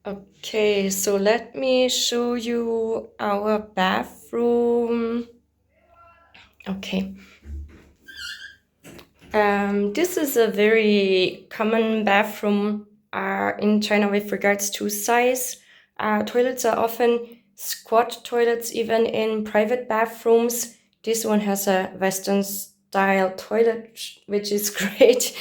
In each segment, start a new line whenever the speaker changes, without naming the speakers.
Okay, so let me show you our bathroom. Okay. This is a very common bathroom in China with regards to size. Toilets are often squat toilets, even in private bathrooms. This one has a Western style toilet, which is great.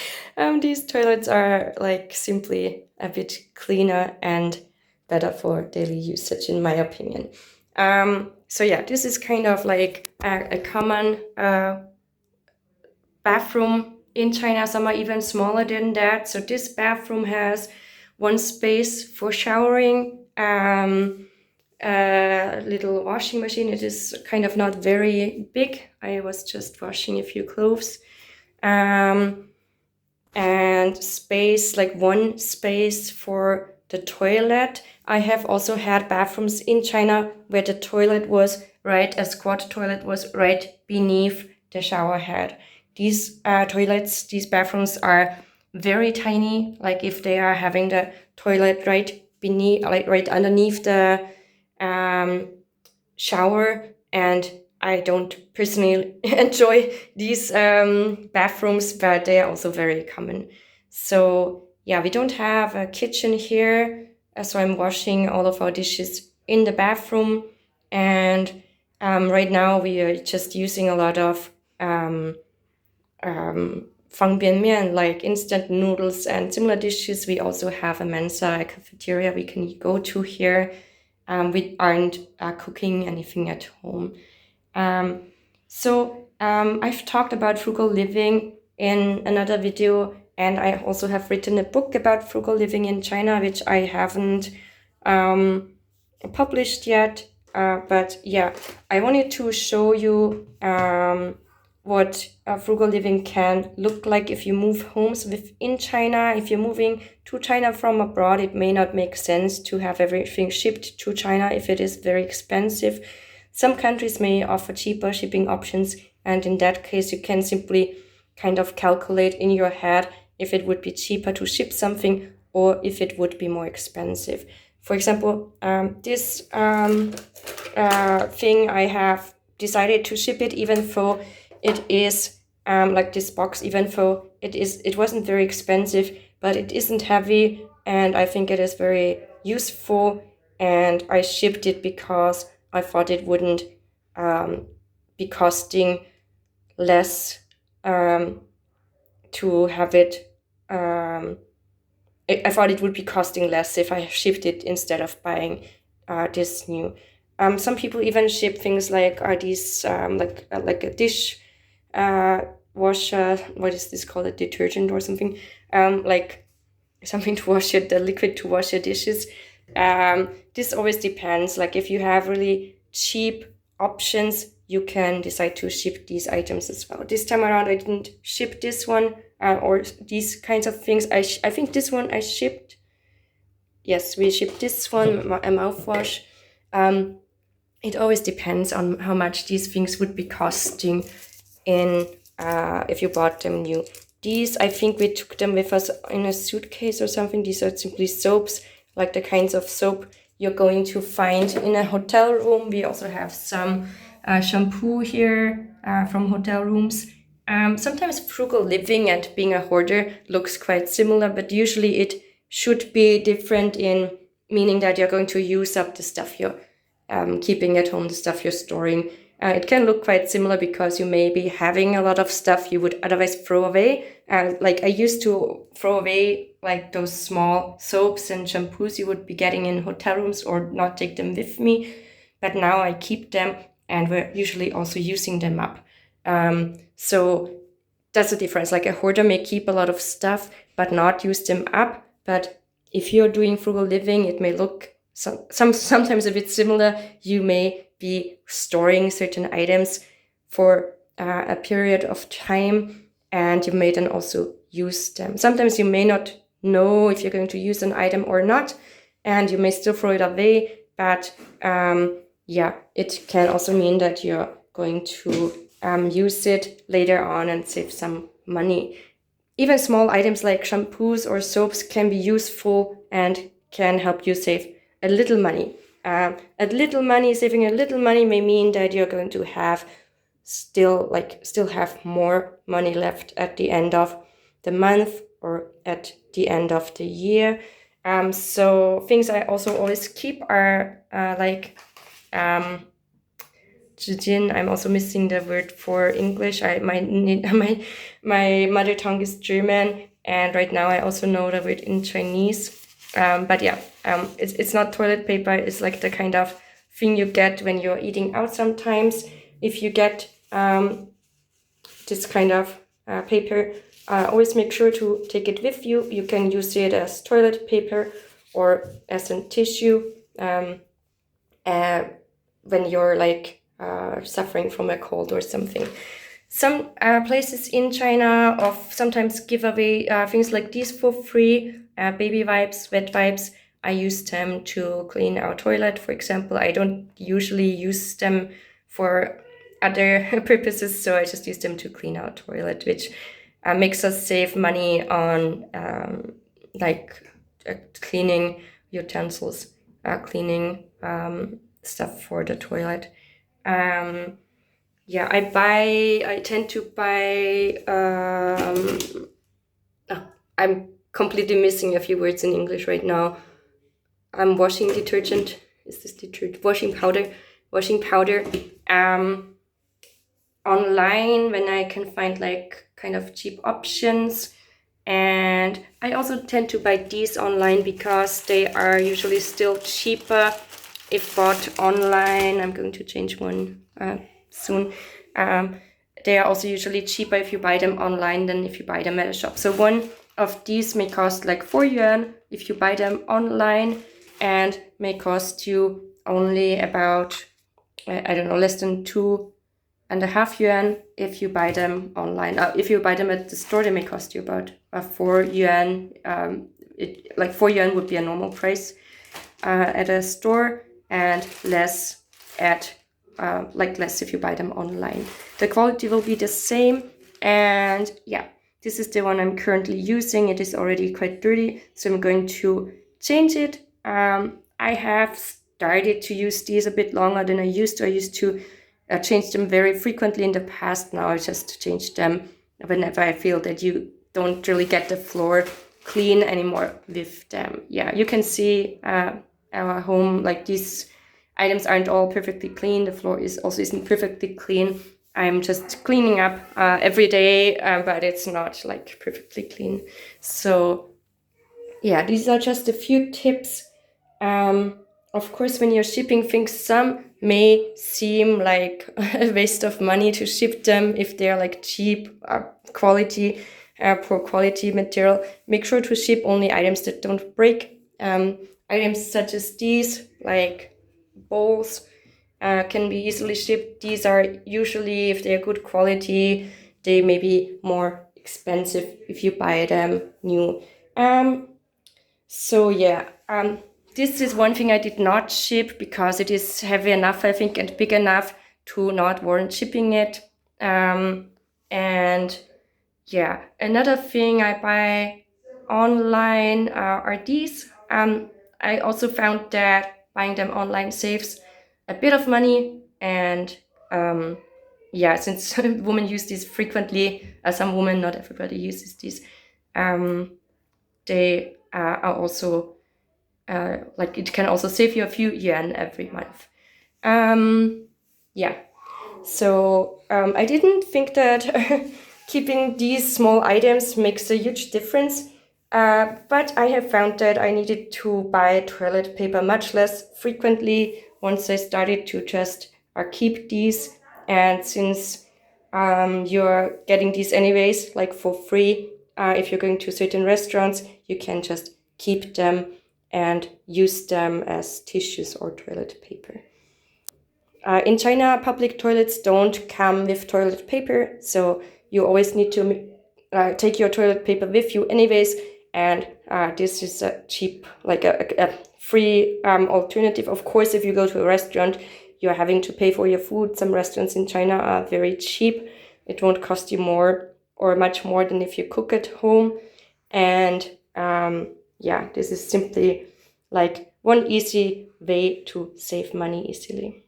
These toilets are like simply a bit cleaner and better for daily usage, in my opinion. So yeah, this is kind of like a common bathroom in China. Some are even smaller than that. So this bathroom has one space for showering, a little washing machine. It is kind of not very big. I was just washing a few clothes. And space, like one space for the toilet. I have also had bathrooms in China where the toilet was right, a squat toilet was right beneath the shower head. These toilets, these bathrooms are very tiny. Like if they are having the toilet right beneath, like right underneath the shower, and I don't personally enjoy these bathrooms, but they are also very common. So yeah, we don't have a kitchen here, so I'm washing all of our dishes in the bathroom, and right now we are just using a lot of fang bian mian, like instant noodles and similar dishes. We also have a mensa, a cafeteria we can go to here. We aren't cooking anything at home. I've talked about frugal living in another video, and I also have written a book about frugal living in China, which I haven't published yet. But yeah, I wanted to show you what frugal living can look like if you move homes within China. If you're moving to China from abroad, it may not make sense to have everything shipped to China if it is very expensive. Some countries may offer cheaper shipping options, and in that case, you can simply kind of calculate in your head if it would be cheaper to ship something or if it would be more expensive. For example, this thing, I have decided to ship it even though it is like this box, even though it wasn't very expensive, but it isn't heavy, and I think it is very useful, and I shipped it because I thought it wouldn't be costing less to have it. I thought it would be costing less if I shipped it instead of buying this new. Some people even ship things like these like a dish washer. What is this called? A detergent or something? Like something to wash it, the liquid to wash your dishes. This always depends. Like if you have really cheap options, you can decide to ship these items as well. This time around, I didn't ship this one or these kinds of things. I think this one I shipped. Yes, we shipped this one, a mouthwash. It always depends on how much these things would be costing in if you bought them new. These, I think we took them with us in a suitcase or something. These are simply soaps, like the kinds of soap you're going to find in a hotel room. We also have some shampoo here from hotel rooms. Sometimes frugal living and being a hoarder looks quite similar, but usually it should be different in meaning that you're going to use up the stuff you're keeping at home, the stuff you're storing. It can look quite similar because you may be having a lot of stuff you would otherwise throw away. Like I used to throw away like those small soaps and shampoos you would be getting in hotel rooms or not take them with me. But now I keep them, and we're usually also using them up. So that's the difference. Like a hoarder may keep a lot of stuff but not use them up. But if you're doing frugal living, it may look sometimes a bit similar. You may be storing certain items for a period of time, and you may then also use them. Sometimes you may not know if you're going to use an item or not, and you may still throw it away, but yeah, it can also mean that you're going to use it later on and save some money. Even small items like shampoos or soaps can be useful and can help you save a little money. Saving a little money may mean that you're going to have still have more money left at the end of the month or at the end of the year. So things I also always keep are zhijin. I'm also missing the word for English. My mother tongue is German, and right now I also know the word in Chinese. But yeah, it's not toilet paper. It's like the kind of thing you get when you're eating out sometimes. If you get this kind of paper, always make sure to take it with you. You can use it as toilet paper or as a tissue when you're like suffering from a cold or something. Some places in China sometimes give away things like these for free. Baby wipes, wet wipes. I use them to clean our toilet, for example. I don't usually use them for other purposes, so I just use them to clean our toilet, which makes us save money on cleaning utensils, cleaning stuff for the toilet. I tend to buy, I'm completely missing a few words in English right now. Washing detergent. Is this detergent? Washing powder. Online when I can find like kind of cheap options. And I also tend to buy these online because they are usually still cheaper if bought online. I'm going to change one soon. They are also usually cheaper if you buy them online than if you buy them at a shop. So one of these may cost like 4 yuan if you buy them online, and may cost you only about, less than 2.5 yuan if you buy them online. If you buy them at the store, they may cost you about 4 yuan. 4 yuan would be a normal price at a store, and less at less if you buy them online. The quality will be the same, and yeah, this is the one I'm currently using. It is already quite dirty, so I'm going to change it. I have started to use these a bit longer than I used to. I used to change them very frequently in the past. Now I just change them whenever I feel that you don't really get the floor clean anymore with them. Yeah, you can see our home, like these items aren't all perfectly clean. The floor isn't perfectly clean. I'm just cleaning up every day, but it's not like perfectly clean. So yeah, these are just a few tips. Of course, when you're shipping things, some may seem like a waste of money to ship them if they're like cheap quality, poor quality material. Make sure to ship only items that don't break. Items such as these, like bowls, can be easily shipped. These are usually, if they're good quality, they may be more expensive if you buy them new. So yeah, this is one thing I did not ship because it is heavy enough, I think, and big enough to not warrant shipping it. And yeah, another thing I buy online are these. I also found that buying them online saves a bit of money, and since women use these frequently, some women, not everybody uses these, they are also it can also save you a few yuan every month. So I didn't think that keeping these small items makes a huge difference, but I have found that I needed to buy toilet paper much less frequently once I started to just keep these. And since you're getting these anyways, like for free, if you're going to certain restaurants, you can just keep them and use them as tissues or toilet paper. In China, public toilets don't come with toilet paper, so you always need to take your toilet paper with you anyways, and this is a cheap, like a free alternative. Of course, if you go to a restaurant, you're having to pay for your food. Some restaurants in China are very cheap. It won't cost you more or much more than if you cook at home. And this is simply like one easy way to save money easily.